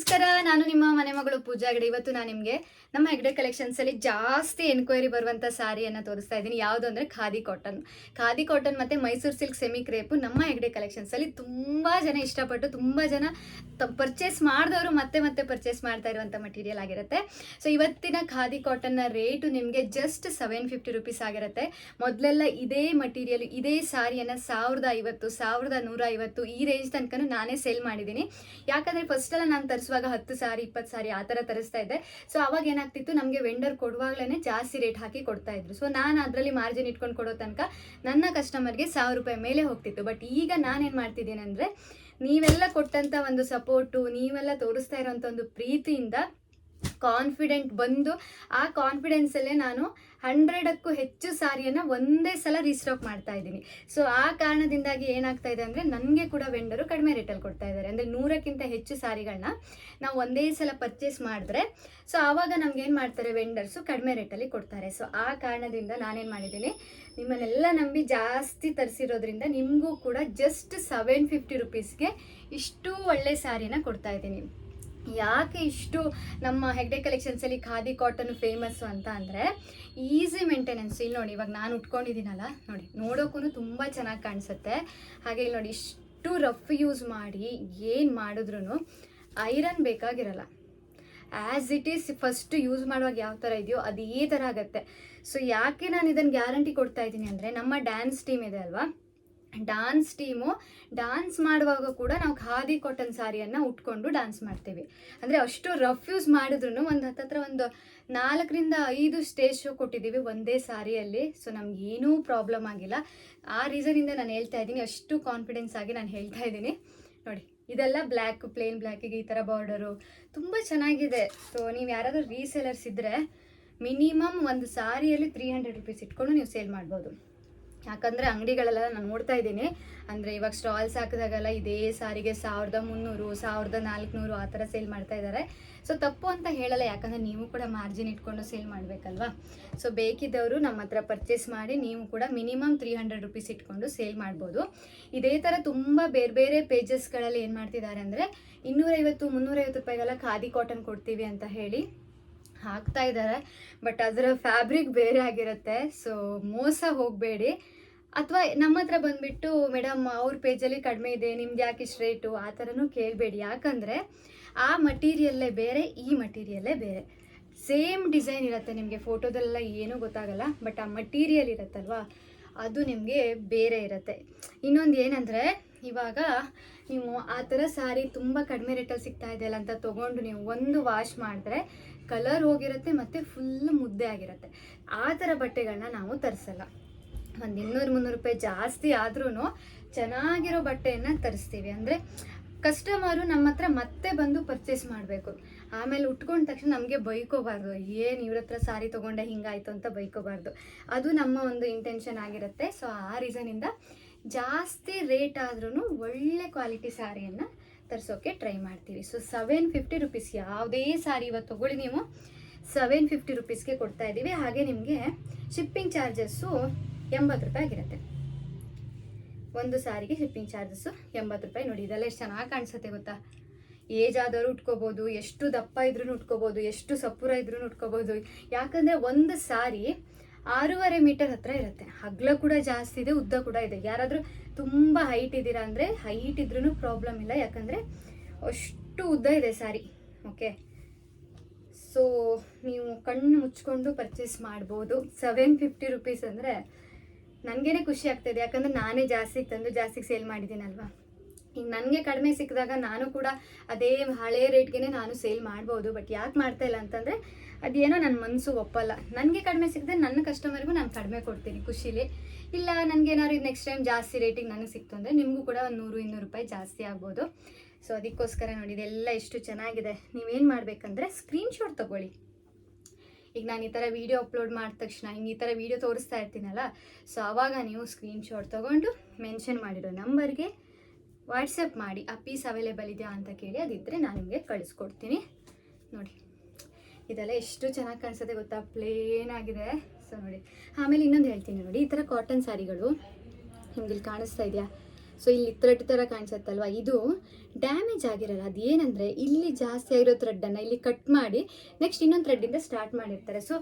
ನಮಸ್ಕಾರ, ನಾನು ನಿಮ್ಮ ಮನೆ ಮಗಳು ಪೂಜಾ ಹೆಗಡೆ. ಇವತ್ತು ನಾನು ನಿಮಗೆ ನಮ್ಮ ಹೆಗ್ಡೆ ಕಲೆಕ್ಷನ್ಸಲ್ಲಿ ಜಾಸ್ತಿ ಎನ್ಕ್ವೈರಿ ಬರುವಂಥ ಸಾರಿಯನ್ನು ತೋರಿಸ್ತಾ ಇದ್ದೀನಿ. ಯಾವುದು ಅಂದರೆ ಖಾದಿ ಕಾಟನ್ ಮತ್ತು ಮೈಸೂರು ಸಿಲ್ಕ್ ಸೆಮಿ ಕ್ರೇಪು ನಮ್ಮ ಹೆಗ್ಡೆ ಕಲೆಕ್ಷನ್ಸಲ್ಲಿ ತುಂಬ ಜನ ಇಷ್ಟಪಟ್ಟು ತುಂಬ ಜನ ಪರ್ಚೇಸ್ ಮಾಡಿದವರು ಮತ್ತೆ ಮತ್ತೆ ಪರ್ಚೇಸ್ ಮಾಡ್ತಾ ಇರುವಂಥ ಮಟೀರಿಯಲ್ ಆಗಿರುತ್ತೆ. ಸೊ ಇವತ್ತಿನ ಖಾದಿ ಕಾಟನ್ನ ರೇಟು ನಿಮಗೆ ಜಸ್ಟ್ 750 ರೂಪೀಸ್ ಆಗಿರುತ್ತೆ. ಮೊದಲೆಲ್ಲ ಇದೇ ಮಟೀರಿಯಲ್ ಇದೇ ಸಾರಿಯನ್ನು 1050, 1150 ಈ ರೇಂಜ್ ತನಕ ನಾನೇ ಸೇಲ್ ಮಾಡಿದ್ದೀನಿ. ಯಾಕಂದರೆ ಫಸ್ಟೆಲ್ಲ ನಾನು ತರಿಸುವಾಗ 10 ಸಾರಿ 20 ಸಾರಿ ಆ ಥರ ತರಿಸ್ತಾ ಇದ್ದೆ. ಸೊ ಅವಾಗ ಏನಾಗ್ತಿತ್ತು, ನಮಗೆ ವೆಂಡರ್ ಕೊಡುವಾಗಲೇ ಜಾಸ್ತಿ ರೇಟ್ ಹಾಕಿ ಕೊಡ್ತಾ ಇದ್ರು. ಸೊ ನಾನು ಅದರಲ್ಲಿ ಮಾರ್ಜಿನ್ ಇಟ್ಕೊಂಡು ಕೊಡೋ ತನಕ ನನ್ನ ಕಸ್ಟಮರ್ಗೆ 1000 ರೂಪಾಯಿ ಮೇಲೆ ಹೋಗ್ತಿತ್ತು. ಬಟ್ ಈಗ ನಾನೇನು ಮಾಡ್ತಿದ್ದೀನಿ ಅಂದರೆ, ನೀವೆಲ್ಲ ಕೊಟ್ಟಂಥ ಒಂದು ಸಪೋರ್ಟು, ನೀವೆಲ್ಲ ತೋರಿಸ್ತಾ ಇರೋಂಥ ಒಂದು ಪ್ರೀತಿಯಿಂದ ಕಾನ್ಫಿಡೆಂಟ್ ಬಂದು ಆ ಕಾನ್ಫಿಡೆನ್ಸಲ್ಲೇ ನಾನು 100ಕ್ಕೂ ಹೆಚ್ಚು ಸಾರಿಯನ್ನು ಒಂದೇ ಸಲ ರೀಸ್ಟಾಕ್ ಮಾಡ್ತಾ ಇದ್ದೀನಿ. ಸೊ ಆ ಕಾರಣದಿಂದಾಗಿ ಏನಾಗ್ತಾ ಇದೆ ಅಂದರೆ, ನನಗೆ ಕೂಡ ವೆಂಡರು ಕಡಿಮೆ ರೇಟಲ್ಲಿ ಕೊಡ್ತಾ ಇದ್ದಾರೆ. ಅಂದರೆ 100ಕ್ಕಿಂತ ಹೆಚ್ಚು ಸಾರಿಗಳನ್ನ ನಾವು ಒಂದೇ ಸಲ ಪರ್ಚೇಸ್ ಮಾಡಿದ್ರೆ ಸೊ ಆವಾಗ ನಮ್ಗೇನು ಮಾಡ್ತಾರೆ, ವೆಂಡರ್ಸು ಕಡಿಮೆ ರೇಟಲ್ಲಿ ಕೊಡ್ತಾರೆ. ಸೊ ಆ ಕಾರಣದಿಂದ ನಾನೇನು ಮಾಡಿದ್ದೀನಿ, ನಿಮ್ಮನ್ನೆಲ್ಲ ನಂಬಿ ಜಾಸ್ತಿ ತರಿಸಿರೋದ್ರಿಂದ ನಿಮಗೂ ಕೂಡ ಜಸ್ಟ್ 750 ರೂಪೀಸ್ಗೆ ಇಷ್ಟು ಒಳ್ಳೆ ಸಾರಿನ ಕೊಡ್ತಾ ಇದ್ದೀನಿ. ಯಾಕೆ ಇಷ್ಟು ನಮ್ಮ ಹೆಗ್ಡೆ ಕಲೆಕ್ಷನ್ಸಲ್ಲಿ ಖಾದಿ ಕಾಟನ್ ಫೇಮಸ್ಸು ಅಂತ ಅಂದರೆ, ಈಸಿ ಮೇಂಟೆನೆನ್ಸ್. ಇಲ್ಲಿ ನೋಡಿ, ಇವಾಗ ನಾನು ಉಟ್ಕೊಂಡಿದ್ದೀನಲ್ಲ, ನೋಡಿ ನೋಡೋಕ್ಕೂ ತುಂಬ ಚೆನ್ನಾಗಿ ಕಾಣಿಸುತ್ತೆ. ಹಾಗೆ ಇಲ್ಲಿ ನೋಡಿ, ಇಷ್ಟು ರಫ್ ಯೂಸ್ ಮಾಡಿ ಏನು ಮಾಡಿದ್ರೂ ಐರನ್ ಬೇಕಾಗಿರಲ್ಲ. As it is first use ಮಾಡುವಾಗ ಯಾವ ಥರ ಇದೆಯೋ ಅದೇ ಥರ ಆಗುತ್ತೆ. ಸೊ ಯಾಕೆ ನಾನು ಇದನ್ನು ಗ್ಯಾರಂಟಿ ಕೊಡ್ತಾ ಇದ್ದೀನಿ ಅಂದರೆ, ನಮ್ಮ ಡ್ಯಾನ್ಸ್ ಟೀಮ್ ಇದೆ ಅಲ್ವಾ, ಡ್ಯಾನ್ಸ್ ಟೀಮು ಡ್ಯಾನ್ಸ್ ಮಾಡುವಾಗ ಕೂಡ ನಾವು ಖಾದಿ ಕಾಟನ್ ಸಾರಿಯನ್ನು ಉಟ್ಕೊಂಡು ಡ್ಯಾನ್ಸ್ ಮಾಡ್ತೀವಿ. ಅಂದರೆ ಅಷ್ಟು ರಫ್ ಯೂಸ್ ಮಾಡಿದ್ರು ಒಂದು ಹತ್ತತ್ರ ಒಂದು 4ರಿಂದ 5 ಸ್ಟೇಜ್ ಶೋ ಕೊಟ್ಟಿದ್ದೀವಿ ಒಂದೇ ಸಾರಿಯಲ್ಲಿ. ಸೊ ನಮಗೇನೂ ಪ್ರಾಬ್ಲಮ್ ಆಗಿಲ್ಲ. ಆ ರೀಸನಿಂದ ನಾನು ಹೇಳ್ತಾ ಇದ್ದೀನಿ, ಅಷ್ಟು ಕಾನ್ಫಿಡೆನ್ಸ್ ಆಗಿ ನಾನು ಹೇಳ್ತಾ ಇದ್ದೀನಿ. ನೋಡಿ, ಇದೆಲ್ಲ ಬ್ಲ್ಯಾಕ್, ಪ್ಲೇನ್ ಬ್ಲ್ಯಾಕಿಗೆ ಈ ಥರ ಬಾರ್ಡರು ತುಂಬ ಚೆನ್ನಾಗಿದೆ. ಸೊ ನೀವು ಯಾರಾದರೂ ರೀಸೇಲರ್ಸ್ ಇದ್ದರೆ ಮಿನಿಮಮ್ ಒಂದು ಸಾರಿಯಲ್ಲಿ 300 ರೂಪೀಸ್ ಇಟ್ಕೊಂಡು ನೀವು ಸೇಲ್ ಮಾಡ್ಬೋದು. ಯಾಕಂದರೆ ಅಂಗಡಿಗಳೆಲ್ಲ ನಾನು ನೋಡ್ತಾ ಇದ್ದೀನಿ, ಅಂದರೆ ಇವಾಗ ಸ್ಟಾಲ್ಸ್ ಹಾಕಿದಾಗೆಲ್ಲ ಇದೇ ಸಾರಿಗೆ 1300, 1400 ಆ ಥರ ಸೇಲ್ ಮಾಡ್ತಾ ಇದ್ದಾರೆ. ಸೊ ತಪ್ಪು ಅಂತ ಹೇಳಲ್ಲ, ಯಾಕಂದರೆ ನೀವು ಕೂಡ ಮಾರ್ಜಿನ್ ಇಟ್ಕೊಂಡು ಸೇಲ್ ಮಾಡಬೇಕಲ್ವಾ. ಸೊ ಬೇಕಿದ್ದವರು ನಮ್ಮ ಹತ್ರ ಪರ್ಚೇಸ್ ಮಾಡಿ ನೀವು ಕೂಡ ಮಿನಿಮಮ್ 300 ರೂಪೀಸ್ ಇಟ್ಕೊಂಡು ಸೇಲ್ ಮಾಡ್ಬೋದು. ಇದೇ ಥರ ತುಂಬ ಬೇರೆ ಬೇರೆ ಪೇಜಸ್ಗಳಲ್ಲಿ ಏನು ಮಾಡ್ತಿದ್ದಾರೆ ಅಂದರೆ, 250, 350 ರೂಪಾಯಿಗೆಲ್ಲ ಖಾದಿ ಕಾಟನ್ ಕೊಡ್ತೀವಿ ಅಂತ ಹೇಳಿ ಹಾಕ್ತಾ ಇದ್ದಾರೆ. ಬಟ್ ಅದರ ಫ್ಯಾಬ್ರಿಕ್ ಬೇರೆ ಆಗಿರುತ್ತೆ. ಸೊ ಮೋಸ ಹೋಗಬೇಡಿ. ಅಥವಾ ನಮ್ಮ ಹತ್ರ ಬಂದುಬಿಟ್ಟು, ಮೇಡಮ್ ಅವ್ರ ಪೇಜಲ್ಲಿ ಕಡಿಮೆ ಇದೆ, ನಿಮ್ಗೆ ಯಾಕೆ ಇಷ್ಟು ರೇಟು ಆ ಥರನೂ ಕೇಳಬೇಡಿ. ಯಾಕಂದರೆ ಆ ಮಟೀರಿಯಲ್ಲೇ ಬೇರೆ, ಈ ಮಟೀರಿಯಲ್ಲೇ ಬೇರೆ. ಸೇಮ್ ಡಿಸೈನ್ ಇರುತ್ತೆ, ನಿಮಗೆ ಫೋಟೋದಲ್ಲೆಲ್ಲ ಏನೂ ಗೊತ್ತಾಗಲ್ಲ. ಬಟ್ ಆ ಮಟೀರಿಯಲ್ ಇರುತ್ತಲ್ವ, ಅದು ನಿಮಗೆ ಬೇರೆ ಇರುತ್ತೆ. ಇನ್ನೊಂದು ಏನಂದರೆ, ಇವಾಗ ನೀವು ಆ ಥರ ಸಾರಿ ತುಂಬ ಕಡಿಮೆ ರೇಟಲ್ಲಿ ಸಿಗ್ತಾ ಇದೆಯಲ್ಲ ಅಂತ ತೊಗೊಂಡು ನೀವು ಒಂದು ವಾಶ್ ಮಾಡಿದ್ರೆ ಕಲರ್ ಹೋಗಿರುತ್ತೆ ಮತ್ತು ಫುಲ್ ಮುದ್ದೆ ಆಗಿರುತ್ತೆ. ಆ ಥರ ಬಟ್ಟೆಗಳನ್ನ ನಾವು ತರಿಸಲ್ಲ. ಒಂದು 200-300 ರೂಪಾಯಿ ಜಾಸ್ತಿ ಆದ್ರೂ ಚೆನ್ನಾಗಿರೋ ಬಟ್ಟೆಯನ್ನು ತರಿಸ್ತೀವಿ. ಅಂದರೆ ಕಸ್ಟಮರು ನಮ್ಮ ಹತ್ರ ಮತ್ತೆ ಬಂದು ಪರ್ಚೇಸ್ ಮಾಡಬೇಕು. ಆಮೇಲೆ ಉಟ್ಕೊಂಡ ತಕ್ಷಣ ನಮಗೆ ಬೈಕೋಬಾರ್ದು, ಏನು ಇವ್ರ ಹತ್ರ ಸಾರಿ ತೊಗೊಂಡೆ ಹಿಂಗಾಯ್ತು ಅಂತ ಬೈಕೋಬಾರ್ದು. ಅದು ನಮ್ಮ ಒಂದು ಇಂಟೆನ್ಷನ್ ಆಗಿರುತ್ತೆ. ಸೊ ಆ ರೀಸನಿಂದ ಜಾಸ್ತಿ ರೇಟ್ ಆದ್ರೂ ಒಳ್ಳೆ ಕ್ವಾಲಿಟಿ ಸಾರಿಯನ್ನು ತರಿಸೋಕ್ಕೆ ಟ್ರೈ ಮಾಡ್ತೀವಿ. ಸೊ 750 ರೂಪೀಸ್ ಯಾವುದೇ ಸಾರಿ ಇವತ್ತು ತೊಗೊಳ್ಳಿ ನೀವು 750 ರೂಪೀಸ್ಗೆ ಕೊಡ್ತಾ ಇದ್ದೀವಿ. ಹಾಗೆ ನಿಮಗೆ ಶಿಪ್ಪಿಂಗ್ ಚಾರ್ಜಸ್ಸು 80 ರೂಪಾಯಿ ಆಗಿರುತ್ತೆ. ಒಂದು ಸಾರಿಗೆ ಶಿಪ್ಪಿಂಗ್ ಚಾರ್ಜಸ್ಸು 80 ರೂಪಾಯಿ. ನೋಡಿ, ಇದೆಲ್ಲ ಎಷ್ಟು ಚೆನ್ನಾಗಿ ಕಾಣಿಸುತ್ತೆ ಗೊತ್ತಾ. ಏಜ್ ಆದವರು ಉಟ್ಕೋಬೋದು, ಎಷ್ಟು ದಪ್ಪ ಇದ್ರೂ ಉಟ್ಕೋಬೋದು, ಎಷ್ಟು ಸಪುರ ಇದ್ರೂ ಉಟ್ಕೋಬೋದು. ಯಾಕಂದರೆ ಒಂದು ಸಾರಿ 6.5 ಮೀಟರ್ ಹತ್ರ ಇರುತ್ತೆ. ಅಗಲ ಕೂಡ ಜಾಸ್ತಿ ಇದೆ, ಉದ್ದ ಕೂಡ ಇದೆ. ಯಾರಾದರೂ ತುಂಬ ಹೈಟ್ ಇದ್ದೀರಾ ಅಂದರೆ, ಹೈಟ್ ಇದ್ರೂ ಪ್ರಾಬ್ಲಮ್ ಇಲ್ಲ, ಯಾಕಂದರೆ ಅಷ್ಟು ಉದ್ದ ಇದೆ ಸಾರಿ. ಓಕೆ, ಸೊ ನೀವು ಕಣ್ಣು ಮುಚ್ಕೊಂಡು ಪರ್ಚೇಸ್ ಮಾಡ್ಬೋದು. 750 ರೂಪೀಸ್ ಅಂದರೆ ನನಗೇನೆ ಖುಷಿ ಆಗ್ತಾಯಿದೆ. ಯಾಕಂದರೆ ನಾನೇ ಜಾಸ್ತಿಗೆ ತಂದು ಜಾಸ್ತಿಗೆ ಸೇಲ್ ಮಾಡಿದ್ದೀನಲ್ವಾ. ಈಗ ನನಗೆ ಕಡಿಮೆ ಸಿಕ್ಕಿದಾಗ ನಾನು ಕೂಡ ಅದೇ ಹಳೇ ರೇಟ್ಗೆ ನಾನು ಸೇಲ್ ಮಾಡ್ಬೋದು. ಬಟ್ ಯಾಕೆ ಮಾಡ್ತಾಯಿಲ್ಲ ಅಂತಂದರೆ, ಅದೇನೋ ನನ್ನ ಮನಸ್ಸು ಒಪ್ಪಲ್ಲ. ನನಗೆ ಕಡಿಮೆ ಸಿಕ್ಕಿದ್ರೆ ನನ್ನ ಕಸ್ಟಮರ್ಗೂ ನಾನು ಕಡಿಮೆ ಕೊಡ್ತೀನಿ ಖುಷಿಲಿ. ಇಲ್ಲ ನನಗೇನಾದ್ರು ನೆಕ್ಸ್ಟ್ ಟೈಮ್ ಜಾಸ್ತಿ ರೇಟಿಗೆ ನನಗೆ ಸಿಕ್ತು ಅಂದರೆ ನಿಮಗೂ ಕೂಡ ಒಂದು 100-200 ರೂಪಾಯಿ ಜಾಸ್ತಿ ಆಗ್ಬೋದು. ಸೊ ಅದಕ್ಕೋಸ್ಕರ ನೋಡಿ, ಇದೆಲ್ಲ ಎಷ್ಟು ಚೆನ್ನಾಗಿದೆ. ನೀವೇನು ಮಾಡಬೇಕಂದ್ರೆ ಸ್ಕ್ರೀನ್ಶಾಟ್ ತೊಗೊಳ್ಳಿ. ಈಗ ನಾನು ಈ ಥರ ವೀಡಿಯೋ ಅಪ್ಲೋಡ್ ಮಾಡಿದ ತಕ್ಷಣ ಈ ಥರ ವೀಡಿಯೋ ತೋರಿಸ್ತಾ ಇರ್ತೀನಲ್ಲ, ಸೊ ಆವಾಗ ನೀವು ಸ್ಕ್ರೀನ್ಶಾಟ್ ತೊಗೊಂಡು ಮೆನ್ಷನ್ ಮಾಡಿರೋ ನಂಬರ್ಗೆ ವಾಟ್ಸಪ್ ಮಾಡಿ ಆ ಪೀಸ್ ಅವೈಲೇಬಲ್ ಇದೆಯಾ ಅಂತ ಕೇಳಿ, ಅದಿದ್ದರೆ ನಾನು ನಿಮಗೆ ಕಳಿಸ್ಕೊಡ್ತೀನಿ. ನೋಡಿ, ಇದೆಲ್ಲ ಎಷ್ಟು ಚೆನ್ನಾಗಿ ಕಾಣಿಸುತ್ತೆ ಗೊತ್ತಾ, ಪ್ಲೇನ್ ಆಗಿದೆ. ಸೊ ನೋಡಿ, ಆಮೇಲೆ ಇನ್ನೊಂದು ಹೇಳ್ತೀನಿ ನೋಡಿ, ಈ ಥರ ಕಾಟನ್ ಸ್ಯಾರಿಗಳು ನಿಮ್ಗೆ ಇಲ್ಲಿ ಕಾಣಿಸ್ತಾ ಇದೆಯಾ, ಸೊ ಇಲ್ಲಿ ಥ್ರೆಡ್ ಥರ ಕಾಣಿಸುತ್ತಲ್ವ, ಇದು ಡ್ಯಾಮೇಜ್ ಆಗಿರಲ್ಲ. ಅದೇನೆಂದರೆ ಇಲ್ಲಿ ಜಾಸ್ತಿ ಆಗಿರೋ ಥ್ರೆಡ್ಡನ್ನು ಇಲ್ಲಿ ಕಟ್ ಮಾಡಿ ನೆಕ್ಸ್ಟ್ ಇನ್ನೊಂದು ಥ್ರೆಡ್ಡಿಂದ ಸ್ಟಾರ್ಟ್ ಮಾಡಿರ್ತಾರೆ. ಸೊ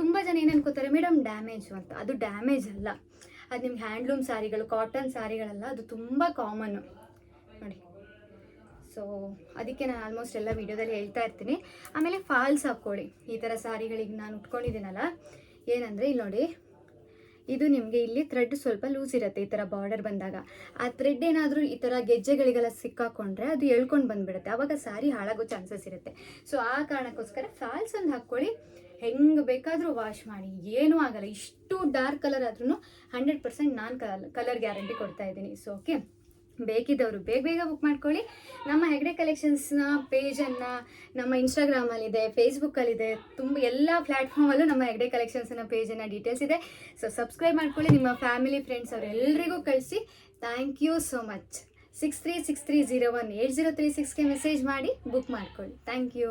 ತುಂಬ ಜನ ಏನು ಅನ್ಕೋತಾರೆ, ಮೇಡಮ್ ಡ್ಯಾಮೇಜು ಅಂತ. ಅದು ಡ್ಯಾಮೇಜ್ ಅಲ್ಲ, ಅದು ನಿಮ್ಗೆ ಹ್ಯಾಂಡ್ಲೂಮ್ ಸ್ಯಾರಿಗಳು, ಕಾಟನ್ ಸ್ಯಾರಿಗಳೆಲ್ಲ ಅದು ತುಂಬ ಕಾಮನ್ನು ನೋಡಿ. ಸೊ ಅದಕ್ಕೆ ನಾನು ಆಲ್ಮೋಸ್ಟ್ ಎಲ್ಲ ವೀಡಿಯೋದಲ್ಲಿ ಹೇಳ್ತಾ ಇರ್ತೀನಿ. ಆಮೇಲೆ ಫಾಲ್ಸ್ ಹಾಕ್ಕೊಳ್ಳಿ. ಈ ಥರ ಸ್ಯಾರಿಗಳಿಗೆ ನಾನು ಉಟ್ಕೊಂಡಿದ್ದೀನಲ್ಲ, ಏನಂದರೆ ಇಲ್ಲಿ ನೋಡಿ, ಇದು ನಿಮಗೆ ಇಲ್ಲಿ ಥ್ರೆಡ್ ಸ್ವಲ್ಪ ಲೂಸ್ ಇರುತ್ತೆ. ಈ ಥರ ಬಾರ್ಡರ್ ಬಂದಾಗ ಆ ಥ್ರೆಡ್ ಏನಾದರೂ ಈ ಥರ ಗೆಜ್ಜೆಗಳಿಗೆಲ್ಲ ಸಿಕ್ಕಾಕೊಂಡ್ರೆ ಅದು ಎಳ್ಕೊಂಡು ಬಂದುಬಿಡುತ್ತೆ, ಆವಾಗ ಸ್ಯಾರಿ ಹಾಳಾಗೋ ಚಾನ್ಸಸ್ ಇರುತ್ತೆ. ಸೊ ಆ ಕಾರಣಕ್ಕೋಸ್ಕರ ಫಾಲ್ಸ್ ಒಂದು ಹಾಕ್ಕೊಳ್ಳಿ. ಹೆಂಗೆ ಬೇಕಾದರೂ ವಾಶ್ ಮಾಡಿ, ಏನೂ ಆಗಲ್ಲ. ಇಷ್ಟು ಡಾರ್ಕ್ ಕಲರ್ ಆದ್ರೂ 100% ನಾನು ಕಲರ್ ಗ್ಯಾರಂಟಿ ಕೊಡ್ತಾ ಇದ್ದೀನಿ. ಸೊ ಓಕೆ, ಬೇಕಿದ್ದವರು ಬೇಗ ಬೇಗ ಬುಕ್ ಮಾಡ್ಕೊಳ್ಳಿ. ನಮ್ಮ ಹೆಗ್ಡೆ ಕಲೆಕ್ಷನ್ಸ್ನ ಪೇಜನ್ನು ನಮ್ಮ ಇನ್ಸ್ಟಾಗ್ರಾಮಲ್ಲಿದೆ, ಫೇಸ್ಬುಕ್ಕಲ್ಲಿದೆ, ತುಂಬ ಎಲ್ಲ ಪ್ಲ್ಯಾಟ್ಫಾರ್ಮಲ್ಲೂ ನಮ್ಮ ಹೆಗ್ಡೆ ಕಲೆಕ್ಷನ್ಸ್ನ ಪೇಜನ್ನು ಡೀಟೇಲ್ಸ್ ಇದೆ. ಸೊ ಸಬ್ಸ್ಕ್ರೈಬ್ ಮಾಡ್ಕೊಳ್ಳಿ, ನಿಮ್ಮ ಫ್ಯಾಮಿಲಿ ಫ್ರೆಂಡ್ಸ್ ಅವರೆಲ್ಲರಿಗೂ ಕಳಿಸಿ. Thank you so much. 6363018036ಗೆ ಮೆಸೇಜ್ ಮಾಡಿ ಬುಕ್ ಮಾಡ್ಕೊಳ್ಳಿ. Thank you.